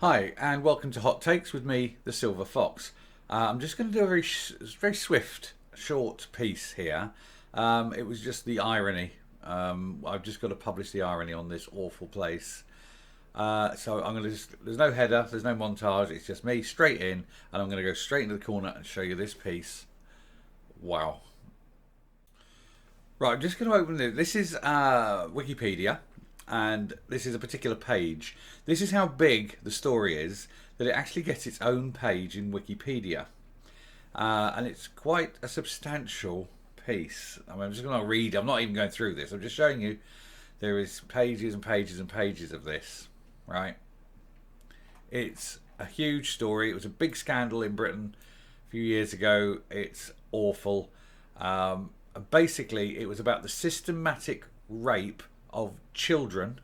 Hi, and welcome to Hot Takes with me, the Silver Fox. I'm just going to do a very swift, short piece here. It was just the irony. I've just got to publish the irony on this awful place. So I'm going to just, there's no header, there's no montage, it's just me straight in, and I'm going to go straight into the corner and show you this piece. Wow. Right, I'm just going to open it. This is Wikipedia, and this is a particular page. This is how big the story is that it actually gets its own page in Wikipedia. And it's quite a substantial piece. I mean, I'm just going to read, I'm not even going through this, I'm just showing you there is pages and pages and pages of this, right? It's a huge story. It was a big scandal in Britain a few years ago. It's awful. Basically, it was about the systematic rape of children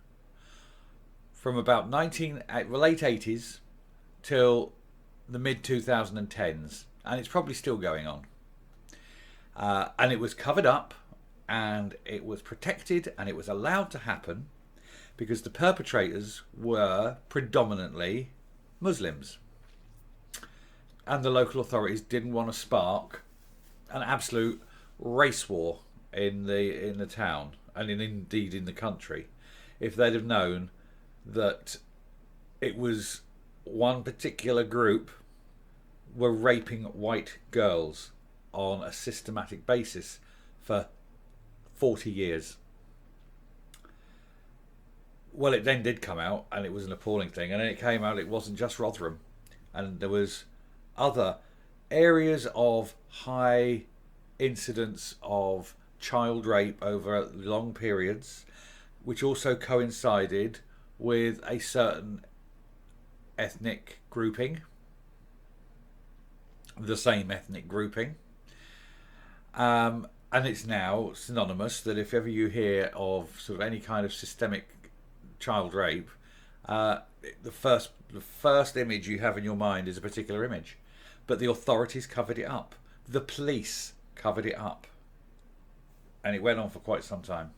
from about late 80s till the mid 2010s, and it's probably still going on. And it was covered up, and it was protected, and it was allowed to happen because the perpetrators were predominantly Muslims, and the local authorities didn't want to spark an absolute race war in the town and indeed in the country if they'd have known that it was one particular group were raping white girls on a systematic basis for 40 years. Well, it then did come out, and it was an appalling thing, and then it came out it wasn't just Rotherham, and there was other areas of high incidents of child rape over long periods, which also coincided with a certain ethnic grouping, the same ethnic grouping. And it's now synonymous that if ever you hear of sort of any kind of systemic child rape, the first image you have in your mind is a particular image. But the authorities covered it up. The police covered it up. And it went on for quite some time.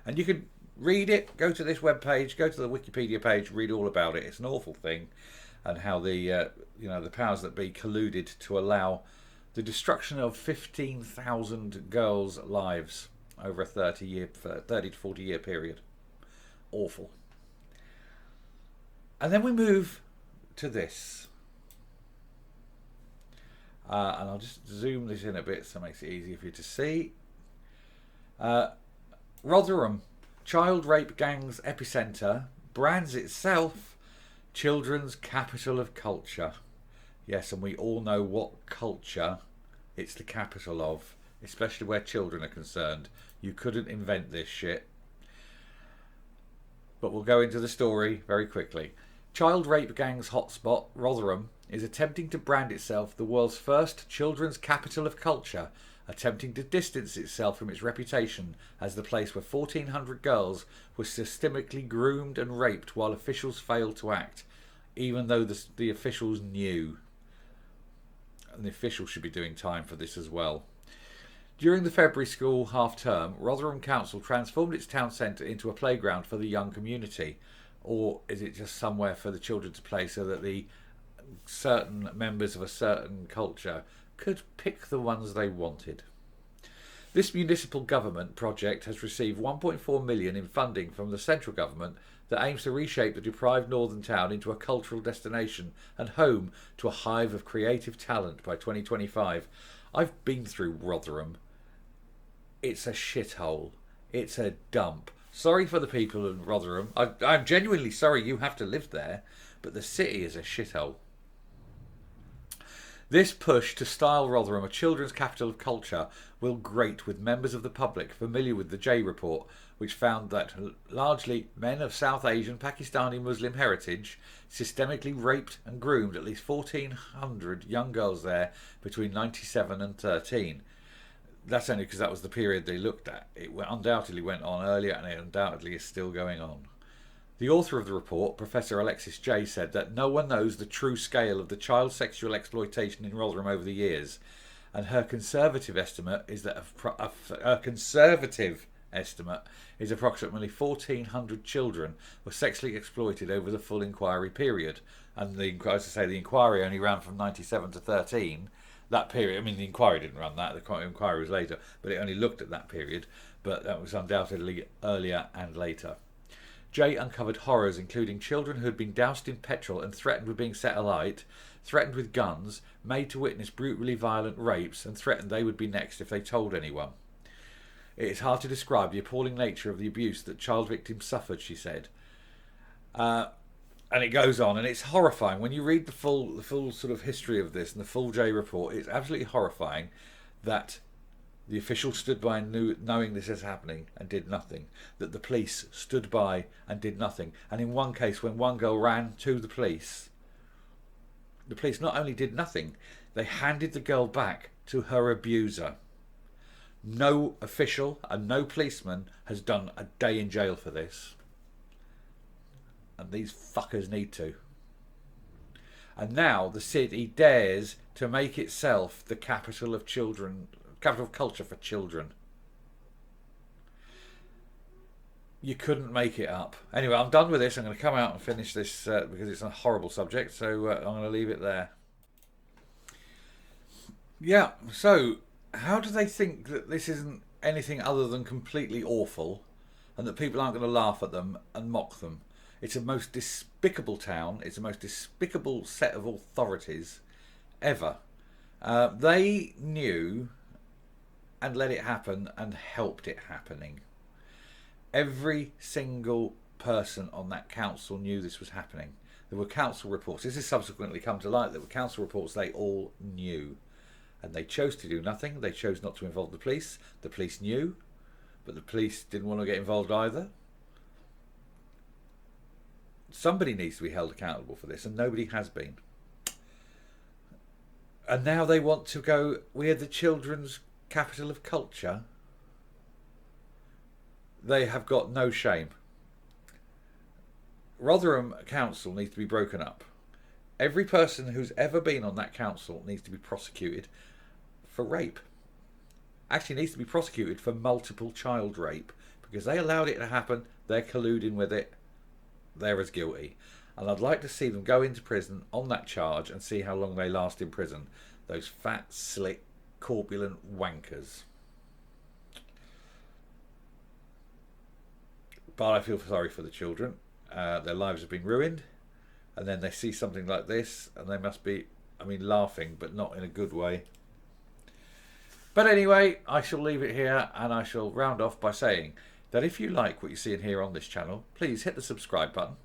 And you can read it, go to this webpage, go to the Wikipedia page, read all about it. It's an awful thing, and how the the powers that be colluded to allow the destruction of 15,000 girls' lives over a 30 to 40 year period. Awful. And then we move to this. And I'll just zoom this in a bit so it makes it easier for you to see. Rotherham, child rape gangs epicenter, brands itself children's capital of culture. Yes, and we all know what culture it's the capital of, especially where children are concerned. You couldn't invent this shit. But we'll go into the story very quickly. Child rape gangs hotspot, Rotherham, is attempting to brand itself the world's first children's capital of culture, attempting to distance itself from its reputation as the place where 1,400 girls were systemically groomed and raped while officials failed to act, even though the officials knew. And the officials should be doing time for this as well. During the February school half-term, Rotherham Council transformed its town centre into a playground for the young community. Or is it just somewhere for the children to play so that the certain members of a certain culture could pick the ones they wanted? This municipal government project has received 1.4 million in funding from the central government that aims to reshape the deprived northern town into a cultural destination and home to a hive of creative talent by 2025. I've been through Rotherham. It's a shithole. It's a dump. Sorry for the people in Rotherham. I'm genuinely sorry you have to live there, but the city is a shithole. This push to style Rotherham a children's capital of culture will grate with members of the public familiar with the J Report, which found that largely men of South Asian, Pakistani Muslim heritage systemically raped and groomed at least 1,400 young girls there between 97 and 13. That's only because that was the period they looked at. It undoubtedly went on earlier, and it undoubtedly is still going on. The author of the report, Professor Alexis J, said that no one knows the true scale of the child sexual exploitation in Rotherham over the years, and her conservative estimate is that estimate is approximately 1,400 children were sexually exploited over the full inquiry period. And as I say, the inquiry only ran from 97 to 13. That period, I mean, the inquiry didn't run that, the inquiry was later, but it only looked at that period, but that was undoubtedly earlier and later. Jay uncovered horrors including children who had been doused in petrol and threatened with being set alight, threatened with guns, made to witness brutally violent rapes, and threatened they would be next if they told anyone. It is hard to describe the appalling nature of the abuse that child victims suffered, she said. And it goes on, and it's horrifying. When you read the full sort of history of this and the full Jay report, it's absolutely horrifying that the officials stood by knowing this is happening and did nothing. That the police stood by and did nothing. And in one case, when one girl ran to the police not only did nothing, they handed the girl back to her abuser. No official and no policeman has done a day in jail for this. And these fuckers need to. And now the city dares to make itself the capital of culture for children. You couldn't make it up. Anyway, I'm done with this. I'm going to come out and finish this because it's a horrible subject. So I'm going to leave it there. Yeah, so how do they think that this isn't anything other than completely awful and that people aren't going to laugh at them and mock them? It's a most despicable town. It's the most despicable set of authorities ever. They knew and let it happen and helped it happening. Every single person on that council knew this was happening. There were council reports. This has subsequently come to light. There were council reports they all knew. And they chose to do nothing. They chose not to involve the police. The police knew, but the police didn't want to get involved either. Somebody needs to be held accountable for this, and nobody has been. And now they want to go, we're the children's capital of culture. They have got no shame. Rotherham Council needs to be broken up. Every person who's ever been on that council needs to be prosecuted for rape. Actually needs to be prosecuted for multiple child rape, because they allowed it to happen. They're colluding with it. They're as guilty. And I'd like to see them go into prison on that charge and see how long they last in prison. Those fat, slick, corpulent wankers. But I feel sorry for the children. Their lives have been ruined. And then they see something like this and they must be, laughing, but not in a good way. But anyway, I shall leave it here, and I shall round off by saying that if you like what you see and hear on this channel, please hit the subscribe button,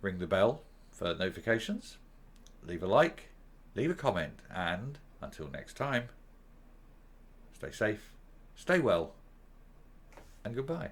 ring the bell for notifications, leave a like, leave a comment, and until next time, stay safe, stay well, and goodbye.